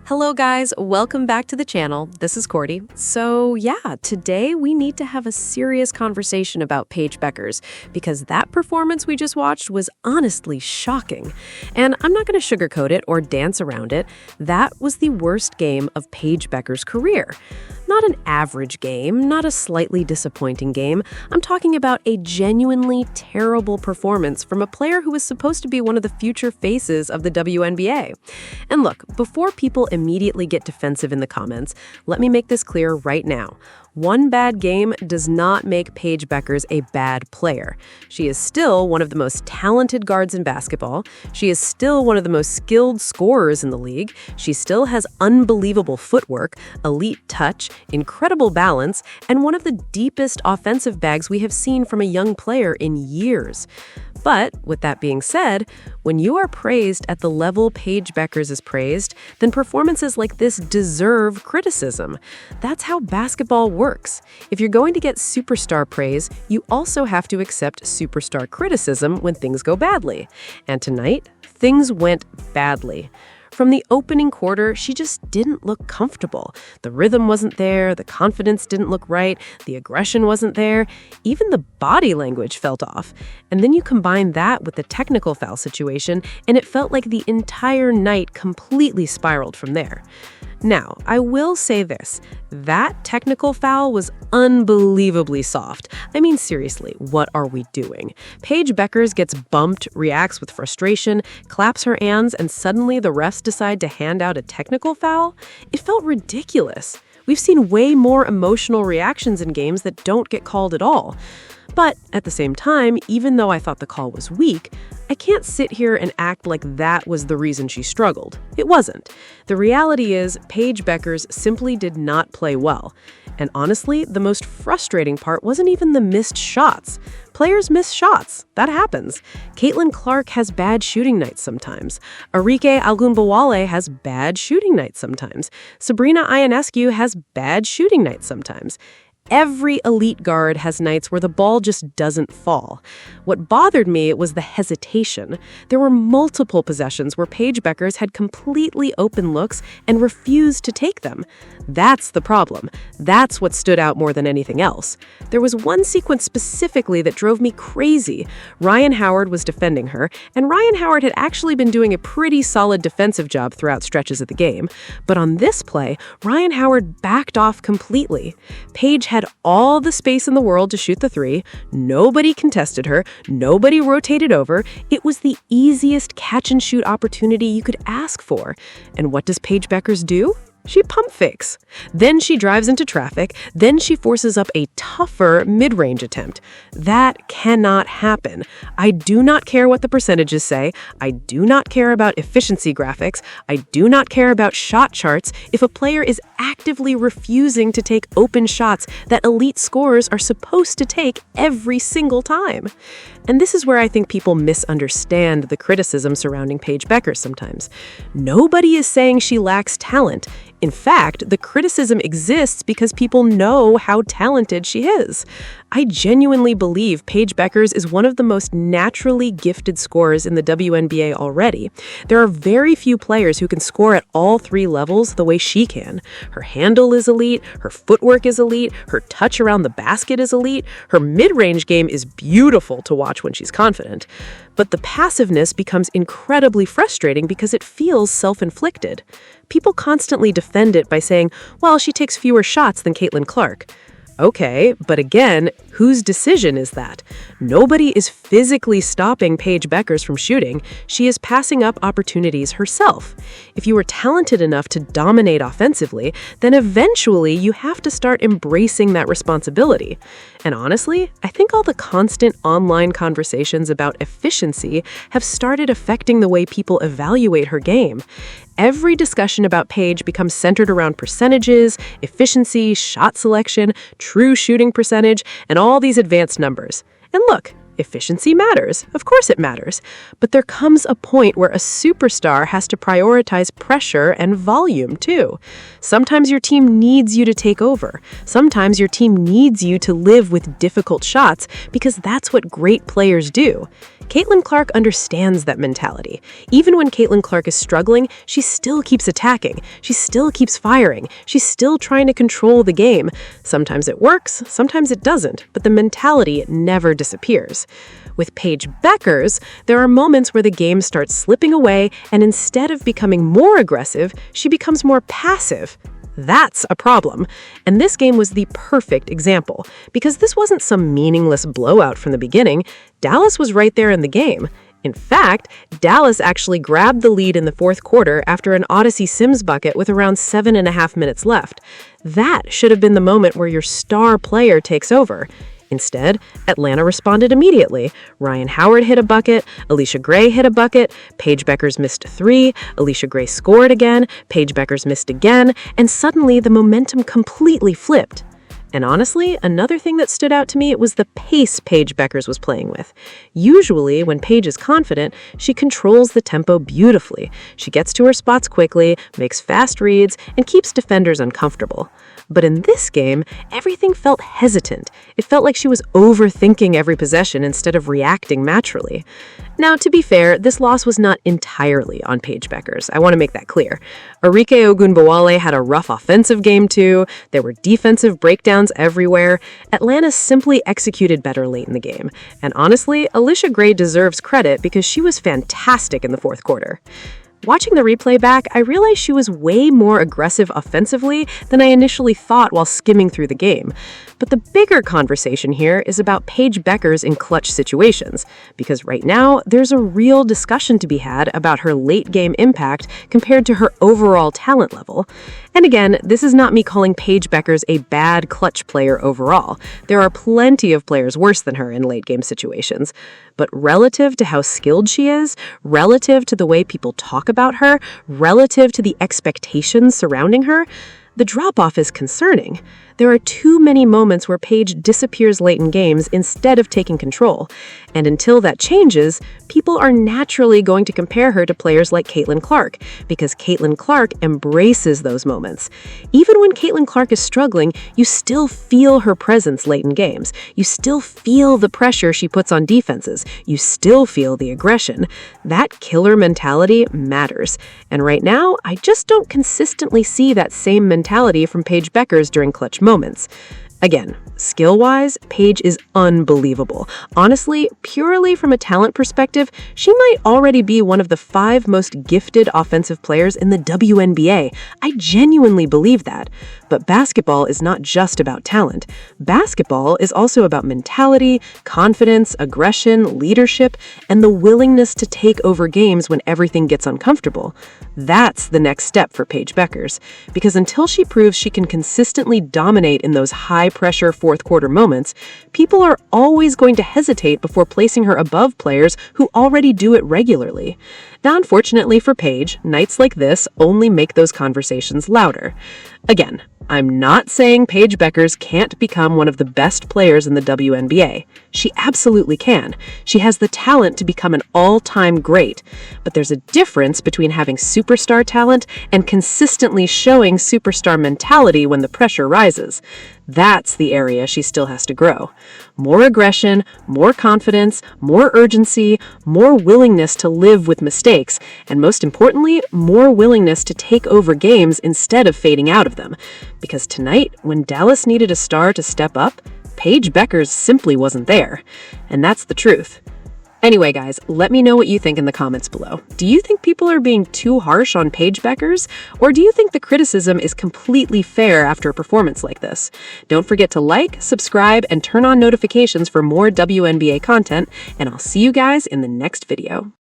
Hello guys, welcome back to the channel. This is Cordy. So yeah, today we need to have a serious conversation about Paige Bueckers because that performance we just watched was honestly shocking. And I'm not going to sugarcoat it or dance around it. That was the worst game of Paige Bueckers' career. Not an average game, not a slightly disappointing game. I'm talking about a genuinely terrible performance from a player who was supposed to be one of the future faces of the WNBA. And look, before people immediately get defensive in the comments, let me make this clear right now. One bad game does not make Paige Bueckers a bad player. She is still one of the most talented guards in basketball. She is still one of the most skilled scorers in the league. She still has unbelievable footwork, elite touch, incredible balance, and one of the deepest offensive bags we have seen from a young player in years. But with that being said, when you are praised at the level Paige Bueckers is praised, then performances like this deserve criticism. That's how basketball works. If you're going to get superstar praise, you also have to accept superstar criticism when things go badly. And tonight, things went badly. From the opening quarter, she just didn't look comfortable. The rhythm wasn't there, the confidence didn't look right, the aggression wasn't there, even the body language felt off. And then you combine that with the technical foul situation, and it felt like the entire night completely spiraled from there. Now, I will say this, that technical foul was unbelievably soft. I mean, seriously, what are we doing? Paige Bueckers gets bumped, reacts with frustration, claps her hands, and suddenly the refs decide to hand out a technical foul? It felt ridiculous. We've seen way more emotional reactions in games that don't get called at all. But at the same time, even though I thought the call was weak, I can't sit here and act like that was the reason she struggled. It wasn't. The reality is, Paige Bueckers simply did not play well. And honestly, the most frustrating part wasn't even the missed shots. Players miss shots. That happens. Caitlin Clark has bad shooting nights sometimes. Arike Ogunbowale has bad shooting nights sometimes. Sabrina Ionescu has bad shooting nights sometimes. Every elite guard has nights where the ball just doesn't fall. What bothered me was the hesitation. There were multiple possessions where Paige Bueckers had completely open looks and refused to take them. That's the problem. That's what stood out more than anything else. There was one sequence specifically that drove me crazy. Ryan Howard was defending her, and Ryan Howard had actually been doing a pretty solid defensive job throughout stretches of the game. But on this play, Ryan Howard backed off completely. Paige had all the space in the world to shoot the three. Nobody contested her. Nobody rotated over. It was the easiest catch-and-shoot opportunity you could ask for. And what does Paige Bueckers do? She pump fakes. Then she drives into traffic. Then she forces up a tougher mid-range attempt. That cannot happen. I do not care what the percentages say. I do not care about efficiency graphics. I do not care about shot charts if a player is actively refusing to take open shots that elite scorers are supposed to take every single time. And this is where I think people misunderstand the criticism surrounding Paige Bueckers sometimes. Nobody is saying she lacks talent. In fact, the criticism exists because people know how talented she is. I genuinely believe Paige Bueckers is one of the most naturally gifted scorers in the WNBA already. There are very few players who can score at all three levels the way she can. Her handle is elite, her footwork is elite, her touch around the basket is elite, her mid-range game is beautiful to watch when she's confident. But the passiveness becomes incredibly frustrating because it feels self-inflicted. People constantly defend it by saying, well, she takes fewer shots than Caitlin Clark. Okay, but again, whose decision is that? Nobody is physically stopping Paige Bueckers from shooting. She is passing up opportunities herself. If you are talented enough to dominate offensively, then eventually you have to start embracing that responsibility. And honestly, I think all the constant online conversations about efficiency have started affecting the way people evaluate her game. Every discussion about Paige becomes centered around percentages, efficiency, shot selection, true shooting percentage, and all these advanced numbers. And look, Efficiency matters. Of course it matters. But there comes a point where a superstar has to prioritize pressure and volume, too. Sometimes your team needs you to take over. Sometimes your team needs you to live with difficult shots because that's what great players do. Caitlin Clark understands that mentality. Even when Caitlin Clark is struggling, she still keeps attacking. She still keeps firing. She's still trying to control the game. Sometimes it works, sometimes it doesn't, but the mentality never disappears. With Paige Bueckers, there are moments where the game starts slipping away, and instead of becoming more aggressive, she becomes more passive. That's a problem. And this game was the perfect example, because this wasn't some meaningless blowout from the beginning. Dallas was right there in the game. In fact, Dallas actually grabbed the lead in the fourth quarter after an Odyssey Sims bucket with around 7.5 minutes left. That should have been the moment where your star player takes over. Instead, Atlanta responded immediately. Ryan Howard hit a bucket, Alicia Gray hit a bucket, Paige Bueckers missed 3, Alicia Gray scored again, Paige Bueckers missed again, and suddenly the momentum completely flipped. And honestly, another thing that stood out to me was the pace Paige Bueckers was playing with. Usually, when Paige is confident, she controls the tempo beautifully. She gets to her spots quickly, makes fast reads, and keeps defenders uncomfortable. But in this game, everything felt hesitant. It felt like she was overthinking every possession instead of reacting naturally. Now, to be fair, this loss was not entirely on Paige Bueckers. I want to make that clear. Arike Ogunbowale had a rough offensive game too. There were defensive breakdowns everywhere. Atlanta simply executed better late in the game. And honestly, Alicia Gray deserves credit because she was fantastic in the fourth quarter. Watching the replay back, I realized she was way more aggressive offensively than I initially thought while skimming through the game. But the bigger conversation here is about Paige Bueckers in clutch situations, because right now, there's a real discussion to be had about her late-game impact compared to her overall talent level. And again, this is not me calling Paige Bueckers a bad clutch player overall. There are plenty of players worse than her in late-game situations. But relative to how skilled she is, relative to the way people talk about her, relative to the expectations surrounding her, the drop-off is concerning. There are too many moments where Paige disappears late in games instead of taking control. And until that changes, people are naturally going to compare her to players like Caitlin Clark, because Caitlin Clark embraces those moments. Even when Caitlin Clark is struggling, you still feel her presence late in games. You still feel the pressure she puts on defenses. You still feel the aggression. That killer mentality matters. And right now, I just don't consistently see that same mentality from Paige Bueckers during clutch moments. Again, skill-wise, Paige is unbelievable. Honestly, purely from a talent perspective, she might already be one of the 5 most gifted offensive players in the WNBA. I genuinely believe that. But basketball is not just about talent. Basketball is also about mentality, confidence, aggression, leadership, and the willingness to take over games when everything gets uncomfortable. That's the next step for Paige Bueckers, because until she proves she can consistently dominate in those high-pressure fourth-quarter moments, people are always going to hesitate before placing her above players who already do it regularly. Now, unfortunately for Paige, nights like this only make those conversations louder. Again, I'm not saying Paige Bueckers can't become one of the best players in the WNBA. She absolutely can. She has the talent to become an all-time great. But there's a difference between having superstar talent and consistently showing superstar mentality when the pressure rises. That's the area she still has to grow. More aggression, more confidence, more urgency, more willingness to live with mistakes, and most importantly, more willingness to take over games instead of fading out of them. Because tonight, when Dallas needed a star to step up, Paige Bueckers simply wasn't there. And that's the truth. Anyway, guys, let me know what you think in the comments below. Do you think people are being too harsh on Paige Bueckers? Or do you think the criticism is completely fair after a performance like this? Don't forget to like, subscribe, and turn on notifications for more WNBA content, and I'll see you guys in the next video.